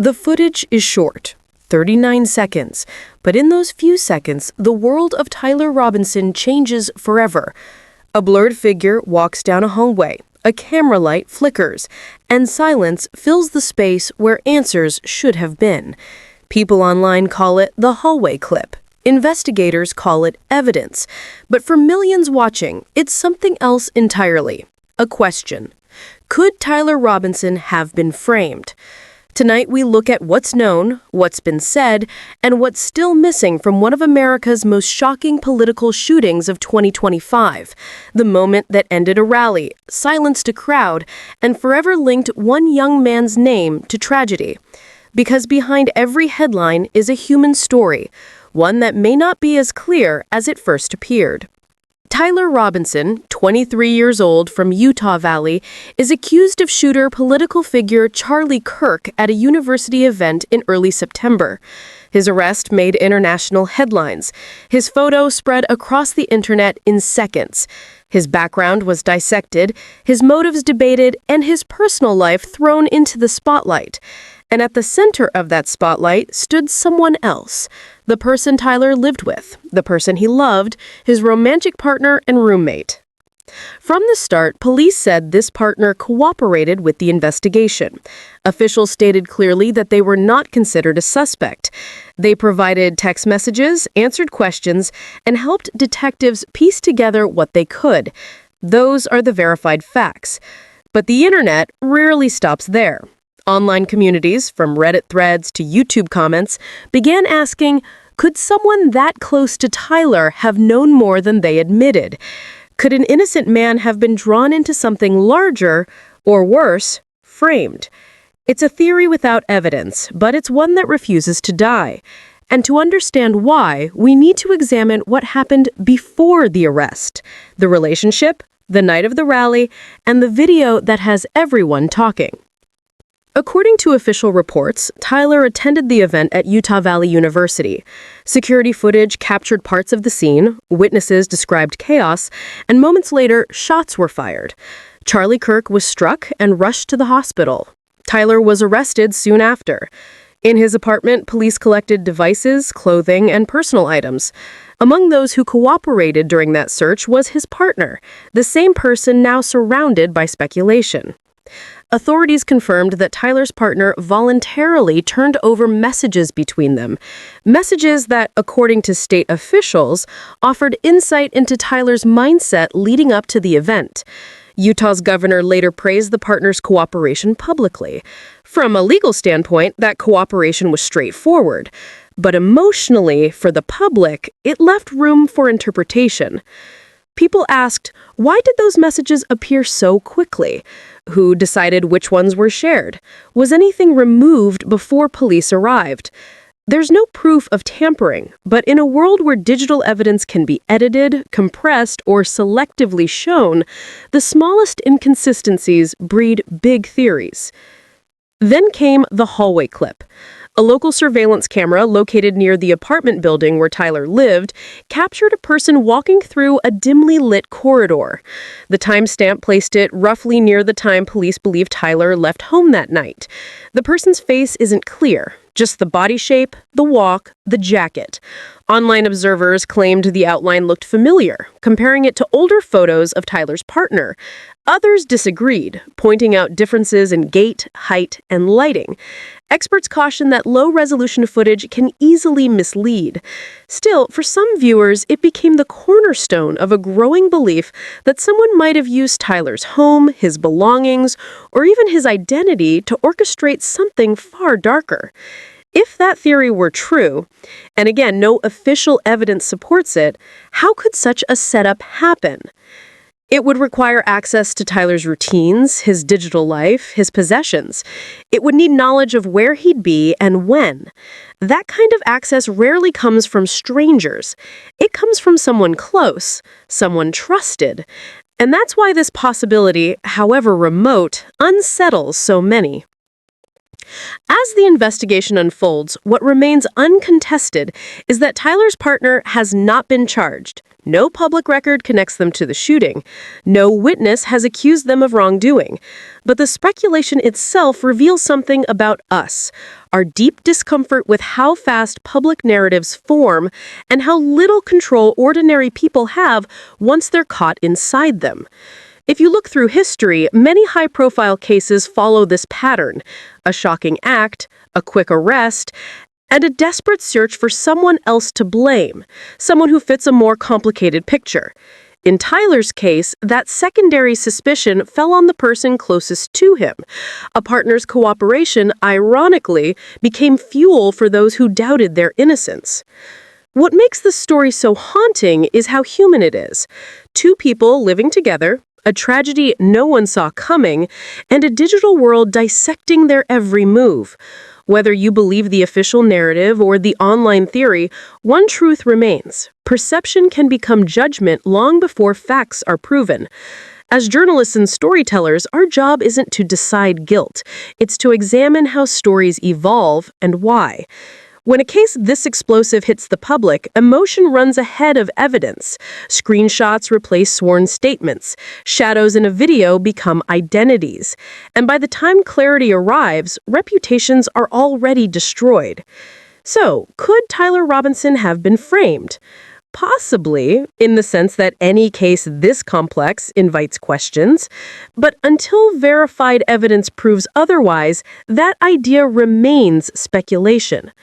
The footage is short, 39 seconds, but in those few seconds, the world of Tyler Robinson changes forever. A blurred figure walks down a hallway, a camera light flickers, and silence fills the space where answers should have been. People online call it the hallway clip. Investigators call it evidence. But for millions watching, it's something else entirely. A question. Could Tyler Robinson have been framed? Tonight we look at what's known, what's been said, and what's still missing from one of America's most shocking political shootings of 2025, the moment that ended a rally, silenced a crowd, and forever linked one young man's name to tragedy. Because behind every headline is a human story, one that may not be as clear as it first appeared. Tyler Robinson, 23 years old from Utah Valley, is accused of shooter political figure Charlie Kirk at a university event in early September. His arrest made international headlines. His photo spread across the internet in seconds. His background was dissected, his motives debated, and his personal life thrown into the spotlight. And at the center of that spotlight stood someone else, the person Tyler lived with, the person he loved, his romantic partner and roommate. From the start, police said this partner cooperated with the investigation. Officials stated clearly that they were not considered a suspect. They provided text messages, answered questions, and helped detectives piece together what they could. Those are the verified facts. But the internet rarely stops there. Online communities, from Reddit threads to YouTube comments, began asking, could someone that close to Tyler have known more than they admitted? Could an innocent man have been drawn into something larger, or worse, framed? It's a theory without evidence, but it's one that refuses to die. And to understand why, we need to examine what happened before the arrest, the relationship, the night of the rally, and the video that has everyone talking. According to official reports, Tyler attended the event at Utah Valley University. Security footage captured parts of the scene, witnesses described chaos, and moments later, shots were fired. Charlie Kirk was struck and rushed to the hospital. Tyler was arrested soon after. In his apartment, police collected devices, clothing, and personal items. Among those who cooperated during that search was his partner, the same person now surrounded by speculation. Authorities confirmed that Tyler's partner voluntarily turned over messages between them. Messages that, according to state officials, offered insight into Tyler's mindset leading up to the event. Utah's governor later praised the partners' cooperation publicly. From a legal standpoint, that cooperation was straightforward. But emotionally, for the public, it left room for interpretation. People asked, why did those messages appear so quickly? Who decided which ones were shared? Was anything removed before police arrived? There's no proof of tampering, but in a world where digital evidence can be edited, compressed, or selectively shown, the smallest inconsistencies breed big theories. Then came the hallway clip. A local surveillance camera located near the apartment building where Tyler lived captured a person walking through a dimly lit corridor. The timestamp placed it roughly near the time police believe Tyler left home that night. The person's face isn't clear, just the body shape, the walk, the jacket. Online observers claimed the outline looked familiar, comparing it to older photos of Tyler's partner. Others disagreed, pointing out differences in gait, height, and lighting. Experts caution that low-resolution footage can easily mislead. Still, for some viewers, it became the cornerstone of a growing belief that someone might have used Tyler's home, his belongings, or even his identity to orchestrate something far darker. If that theory were true, and again, no official evidence supports it, how could such a setup happen? It would require access to Tyler's routines, his digital life, his possessions. It would need knowledge of where he'd be and when. That kind of access rarely comes from strangers. It comes from someone close, someone trusted. And that's why this possibility, however remote, unsettles so many. As the investigation unfolds, what remains uncontested is that Tyler's partner has not been charged. No public record connects them to the shooting. No witness has accused them of wrongdoing. But the speculation itself reveals something about us, our deep discomfort with how fast public narratives form and how little control ordinary people have once they're caught inside them. If you look through history, many high-profile cases follow this pattern: a shocking act, a quick arrest, and a desperate search for someone else to blame, someone who fits a more complicated picture. In Tyler's case, that secondary suspicion fell on the person closest to him. A partner's cooperation, ironically, became fuel for those who doubted their innocence. What makes this story so haunting is how human it is. Two people living together, a tragedy no one saw coming, and a digital world dissecting their every move. Whether you believe the official narrative or the online theory, one truth remains: perception can become judgment long before facts are proven. As journalists and storytellers, our job isn't to decide guilt. It's to examine how stories evolve and why. When a case this explosive hits the public, emotion runs ahead of evidence. Screenshots replace sworn statements. Shadows in a video become identities. And by the time clarity arrives, reputations are already destroyed. So, could Tyler Robinson have been framed? Possibly, in the sense that any case this complex invites questions. But until verified evidence proves otherwise, that idea remains speculation.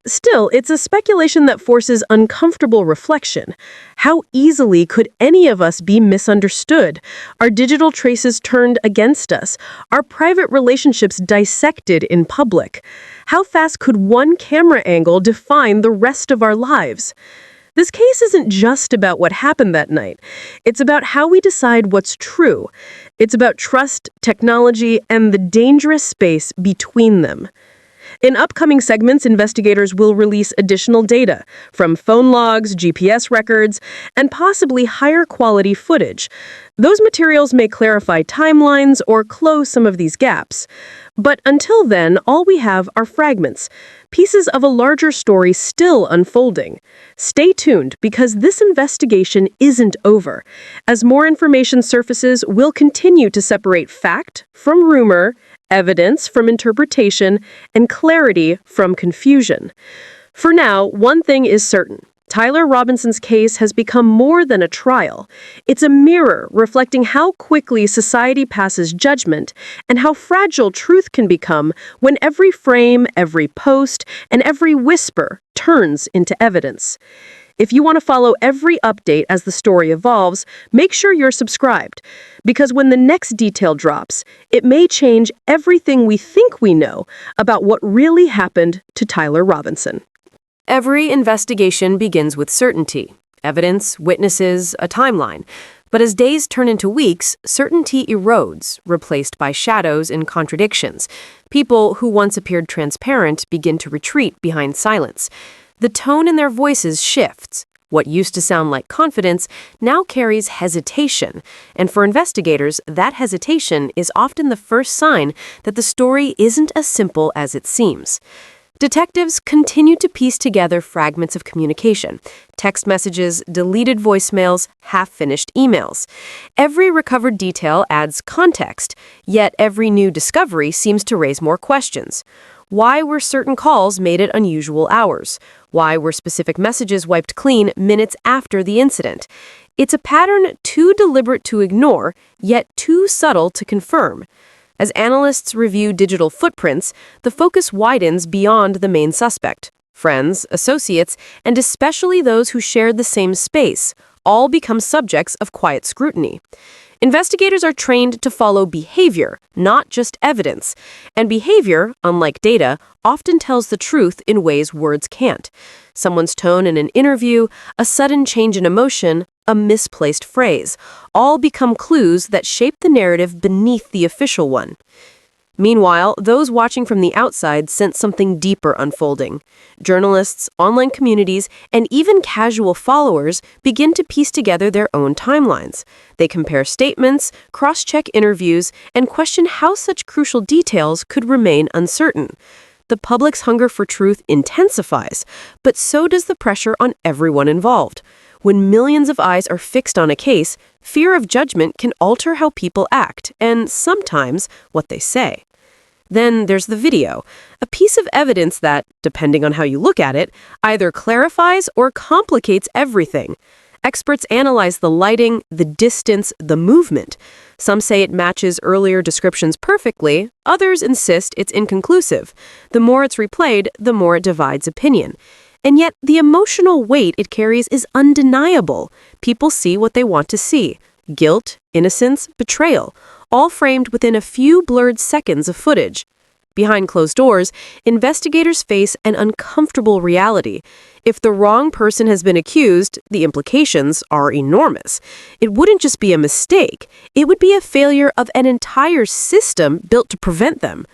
Still, it's a speculation that forces uncomfortable reflection. How easily could any of us be misunderstood? Our digital traces turned against us? Our private relationships dissected in public? How fast could one camera angle define the rest of our lives? This case isn't just about what happened that night. It's about how we decide what's true. It's about trust, technology, and the dangerous space between them. In upcoming segments, investigators will release additional data from phone logs, GPS records, and possibly higher quality footage. Those materials may clarify timelines or close some of these gaps. But until then, all we have are fragments, pieces of a larger story still unfolding. Stay tuned, because this investigation isn't over. As more information surfaces, we'll continue to separate fact from rumor, evidence from interpretation, and clarity from confusion. For now, one thing is certain: Tyler Robinson's case has become more than a trial. It's a mirror reflecting how quickly society passes judgment and how fragile truth can become when every frame, every post, and every whisper turns into evidence. If you want to follow every update as the story evolves, make sure you're subscribed, because when the next detail drops, it may change everything we think we know about what really happened to Tyler Robinson. Every investigation begins with certainty: evidence, witnesses, a timeline. But as days turn into weeks, certainty erodes, replaced by shadows and contradictions. People who once appeared transparent begin to retreat behind silence. The tone in their voices shifts. What used to sound like confidence now carries hesitation. And for investigators, that hesitation is often the first sign that the story isn't as simple as it seems. Detectives continue to piece together fragments of communication: text messages, deleted voicemails, half-finished emails. Every recovered detail adds context, yet every new discovery seems to raise more questions. Why were certain calls made at unusual hours? Why were specific messages wiped clean minutes after the incident? It's a pattern too deliberate to ignore, yet too subtle to confirm. As analysts review digital footprints, the focus widens beyond the main suspect. Friends, associates, and especially those who shared the same space all become subjects of quiet scrutiny. Investigators are trained to follow behavior, not just evidence. And behavior, unlike data, often tells the truth in ways words can't. Someone's tone in an interview, a sudden change in emotion, a misplaced phrase, all become clues that shape the narrative beneath the official one. Meanwhile, those watching from the outside sense something deeper unfolding. Journalists, online communities, and even casual followers begin to piece together their own timelines. They compare statements, cross-check interviews, and question how such crucial details could remain uncertain. The public's hunger for truth intensifies, but so does the pressure on everyone involved. When millions of eyes are fixed on a case, fear of judgment can alter how people act and sometimes what they say. Then there's the video, a piece of evidence that, depending on how you look at it, either clarifies or complicates everything. Experts analyze the lighting, the distance, the movement. Some say it matches earlier descriptions perfectly, others insist it's inconclusive. The more it's replayed, the more it divides opinion. And yet, the emotional weight it carries is undeniable. People see what they want to see. Guilt, innocence, betrayal, all framed within a few blurred seconds of footage. Behind closed doors, investigators face an uncomfortable reality. If the wrong person has been accused, the implications are enormous. It wouldn't just be a mistake, it would be a failure of an entire system built to prevent them.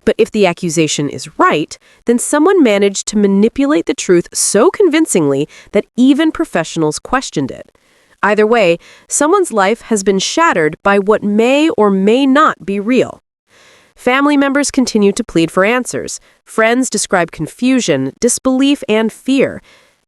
But if the accusation is right, then someone managed to manipulate the truth so convincingly that even professionals questioned it. Either way, someone's life has been shattered by what may or may not be real. Family members continue to plead for answers. Friends describe confusion, disbelief, and fear.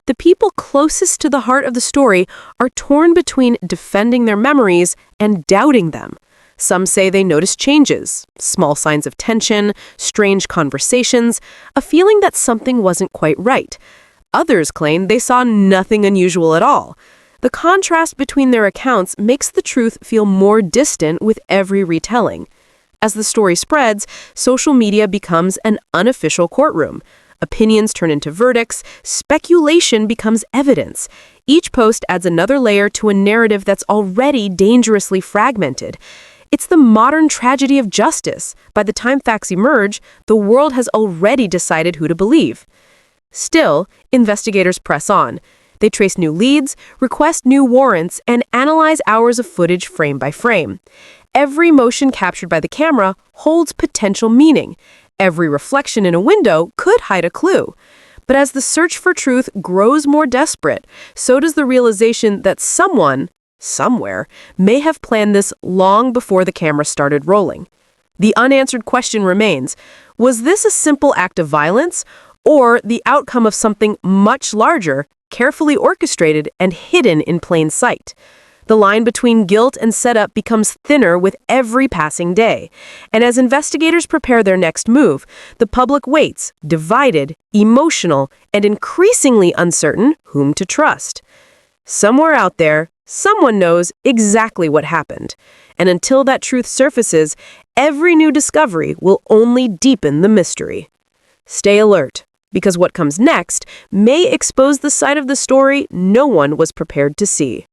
The people closest to the heart of the story are torn between defending their memories and doubting them. Some say they notice changes, small signs of tension, strange conversations, a feeling that something wasn't quite right. Others claim they saw nothing unusual at all. The contrast between their accounts makes the truth feel more distant with every retelling. As the story spreads, social media becomes an unofficial courtroom. Opinions turn into verdicts, speculation becomes evidence. Each post adds another layer to a narrative that's already dangerously fragmented. It's the modern tragedy of justice. By the time facts emerge, the world has already decided who to believe. Still, investigators press on. They trace new leads, request new warrants, and analyze hours of footage frame by frame. Every motion captured by the camera holds potential meaning. Every reflection in a window could hide a clue. But as the search for truth grows more desperate, so does the realization that someone, somewhere, may have planned this long before the camera started rolling. The unanswered question remains, was this a simple act of violence, or the outcome of something much larger, carefully orchestrated and hidden in plain sight? The line between guilt and setup becomes thinner with every passing day. And as investigators prepare their next move, the public waits, divided, emotional, and increasingly uncertain whom to trust. Somewhere out there, someone knows exactly what happened. And until that truth surfaces, every new discovery will only deepen the mystery. Stay alert, because what comes next may expose the side of the story no one was prepared to see.